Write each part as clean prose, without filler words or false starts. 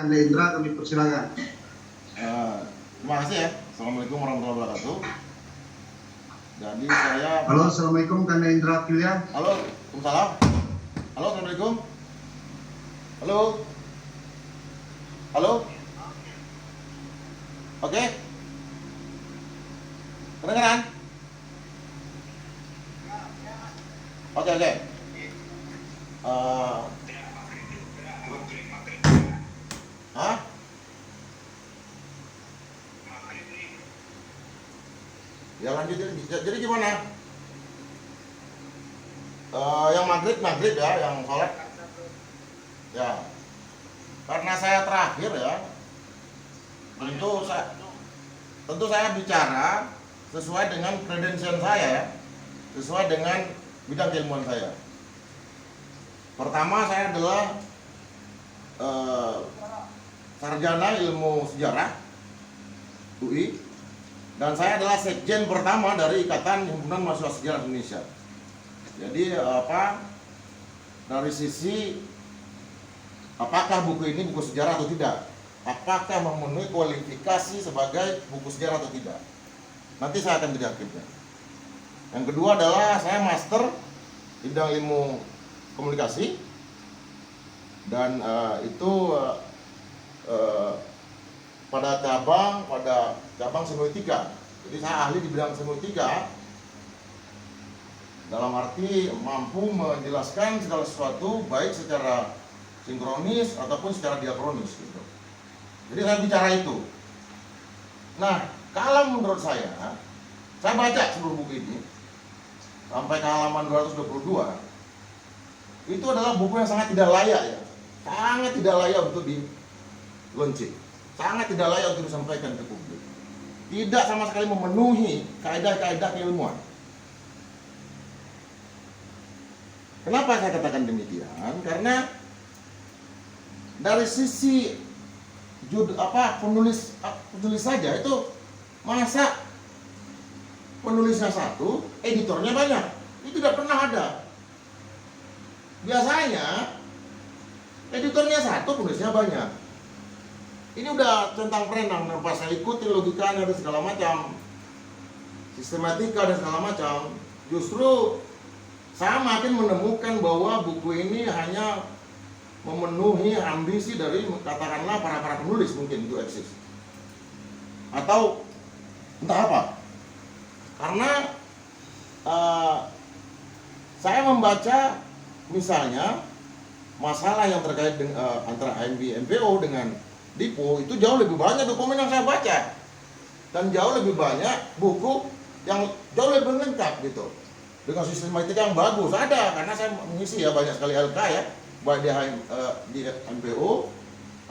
Anda Indra, kami persilakan. Terima kasih ya. Assalamualaikum warahmatullahi wabarakatuh. Jadi saya... Halo, Assalamualaikum, Kanda Indra Pilihan. Halo, Waalaikumsalam. Halo, Assalamualaikum. Halo. Halo. Oke. Kedengeran? Oke. Hah? Ya lanjutin. Jadi gimana? Yang maghrib ya, yang sholat. Ya. Karena saya terakhir ya. Tentu saya bicara sesuai dengan kredensial saya ya. Sesuai dengan bidang keilmuan saya. Pertama, saya adalah sarjana ilmu sejarah UI, dan saya adalah sekjen pertama dari Ikatan Himpunan Mahasiswa Sejarah Indonesia. Jadi dari sisi apakah buku ini buku sejarah atau tidak, apakah memenuhi kualifikasi sebagai buku sejarah atau tidak, nanti saya akan jadi hakimnya. Yang kedua adalah saya master bidang ilmu komunikasi, dan itu pada cabang semiotika. Jadi saya ahli di bidang semiotika, dalam arti mampu menjelaskan segala sesuatu baik secara sinkronis ataupun secara diakronis gitu. Jadi saya bicara itu. Nah, kalau menurut saya baca seluruh buku ini sampai ke halaman 222. Itu adalah buku yang sangat tidak layak ya. Sangat tidak layak untuk di launching. Sangat tidak layak untuk disampaikan ke publik. Tidak sama sekali memenuhi kaidah-kaidah keilmuan. Kenapa saya katakan demikian? Karena dari sisi penulis saja itu, masa penulisnya satu, editornya banyak. Itu tidak pernah ada. Biasanya editornya satu, penulisnya banyak. Ini udah tentang perenang, dan pas saya ikuti logikanya dan segala macam, sistematika dan segala macam, justru saya makin menemukan bahwa buku ini hanya memenuhi ambisi dari katakanlah para penulis mungkin itu eksis, atau entah apa. Karena saya membaca misalnya masalah yang terkait dengan antara HMB MPO dengan Dipo, itu jauh lebih banyak dokumen yang saya baca, dan jauh lebih banyak buku yang jauh lebih lengkap gitu, dengan sistematika yang bagus. Ada, karena saya mengisi ya banyak sekali LK ya, baik di MPO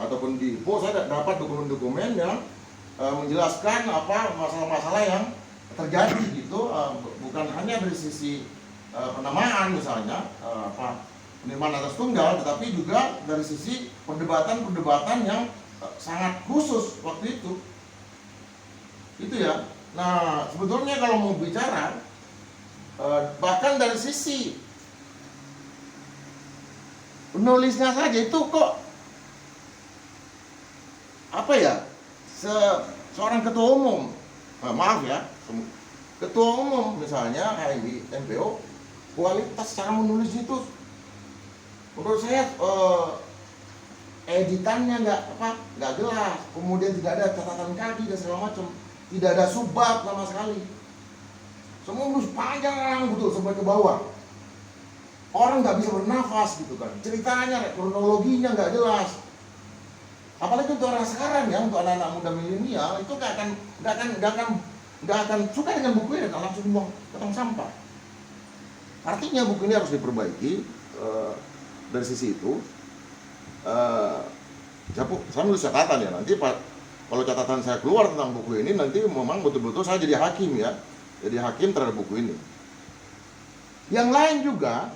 ataupun di Dipo. Saya dapat dokumen-dokumen yang menjelaskan masalah-masalah yang terjadi gitu, bukan hanya dari sisi penamaan misalnya penerimaan atas tunggal, tetapi juga dari sisi perdebatan yang sangat khusus waktu itu ya. Nah, sebetulnya kalau mau bicara bahkan dari sisi penulisnya saja itu kok seorang ketua umum, maaf ya, ketua umum misalnya HMI MPO, kualitas cara menulis itu menurut saya editannya nggak jelas, kemudian tidak ada catatan kaki dan segala macam, tidak ada subbab sama sekali, semua menulis panjang betul sampai ke bawah, orang nggak bisa bernafas gitu kan, ceritanya kronologinya nggak jelas. Apalagi untuk orang sekarang ya, untuk anak-anak muda milenial itu nggak akan suka dengan buku ini, kalau langsung buang ke tong sampah. Artinya buku ini harus diperbaiki dari sisi itu. Saya nulis catatan ya, nanti kalau catatan saya keluar tentang buku ini, nanti memang betul-betul saya jadi hakim ya, jadi hakim terhadap buku ini. Yang lain juga,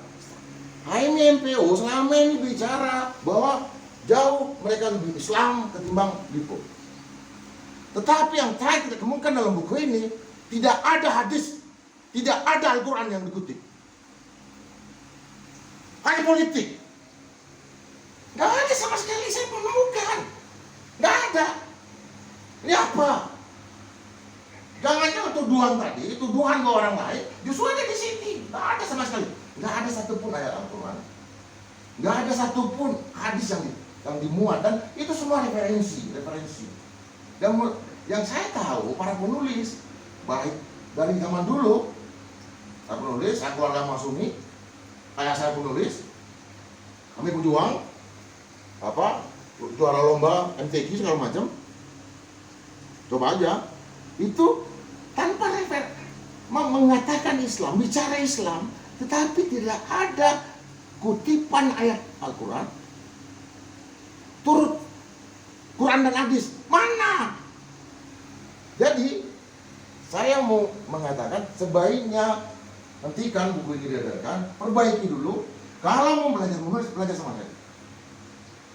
HMI MPO selama ini bicara bahwa jauh mereka lebih Islam ketimbang Dipo. Tetapi yang saya tidak temukan dalam buku ini, tidak ada hadis, tidak ada Al-Quran yang dikutip. Hanya politik. Gak ada sama sekali saya menemukan. apa? Jangan-jangan tuduhan tadi, tuduhan ke orang lain, justru ada di sini. Nggak ada sama sekali. Nggak ada satupun ayat Al-Quran. Nggak ada satupun hadis yang dimuat. Dan itu semua referensi. Dan yang saya tahu, para penulis, baik dari zaman dulu, saya penulis, saya keluarga Masumi, ayah saya penulis, kami berjuang, juara lomba MTQ segala macam. Coba aja, itu tanpa mengatakan Islam, bicara Islam, tetapi tidak ada kutipan ayat Al-Quran turut Quran dan hadis. Mana? Jadi saya mau mengatakan sebaiknya hentikan buku ini diedarkan, perbaiki dulu. Kalau mau belajar menulis, belajar sama saya.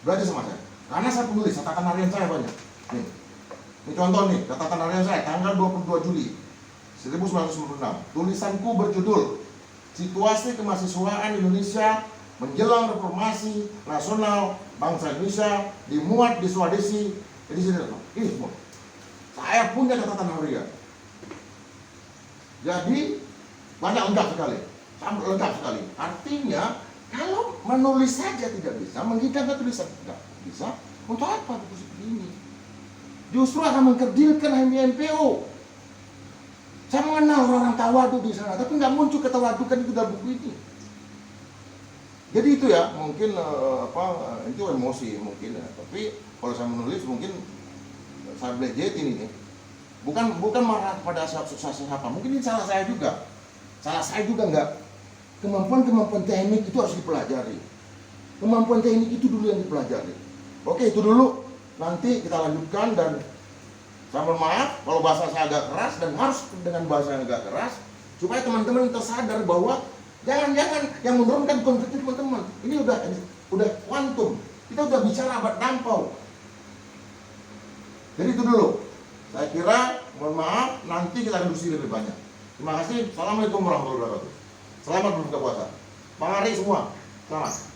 Belajar sama saya. Karena saya penulis, catatan harian saya banyak. Ini contoh nih, catatan harian saya tanggal 22 Juli 1996. Tulisanku berjudul Situasi Kemahasiswaan Indonesia Menjelang Reformasi Nasional Bangsa Indonesia, dimuat di Swadesi. Jadi ini semua. Saya punya catatan harian. Jadi banyak lengkap sekali. Sangat lengkap sekali. Artinya kalau menulis saja tidak bisa, menghidangkan tulisan tidak bisa, untuk apa buku seperti ini? Justru akan mengkerdilkan HMI-MPO. Saya mengenal orang tawadu di sana, tapi nggak muncul ketawadukan itu dalam buku ini. Jadi itu ya, mungkin itu emosi mungkin ya. Tapi kalau saya menulis mungkin saya belajar ini nih. Bukan marah pada siapa. Mungkin ini salah saya juga. Salah saya juga nggak. Kemampuan teknik itu harus dipelajari. Kemampuan teknik itu dulu yang dipelajari. Oke, itu dulu. Nanti kita lanjutkan, dan saya mohon maaf kalau bahasa saya agak keras, dan harus dengan bahasa yang agak keras supaya teman-teman tersadar bahwa jangan-jangan yang menurunkan konflik itu teman-teman. Ini udah kuantum. Kita udah bicara abad lampau. Jadi itu dulu. Saya kira, mohon maaf, nanti kita diskusi lebih banyak. Terima kasih. Assalamualaikum warahmatullahi wabarakatuh. Selamat berbuka puasa. Mari semua. Selamat.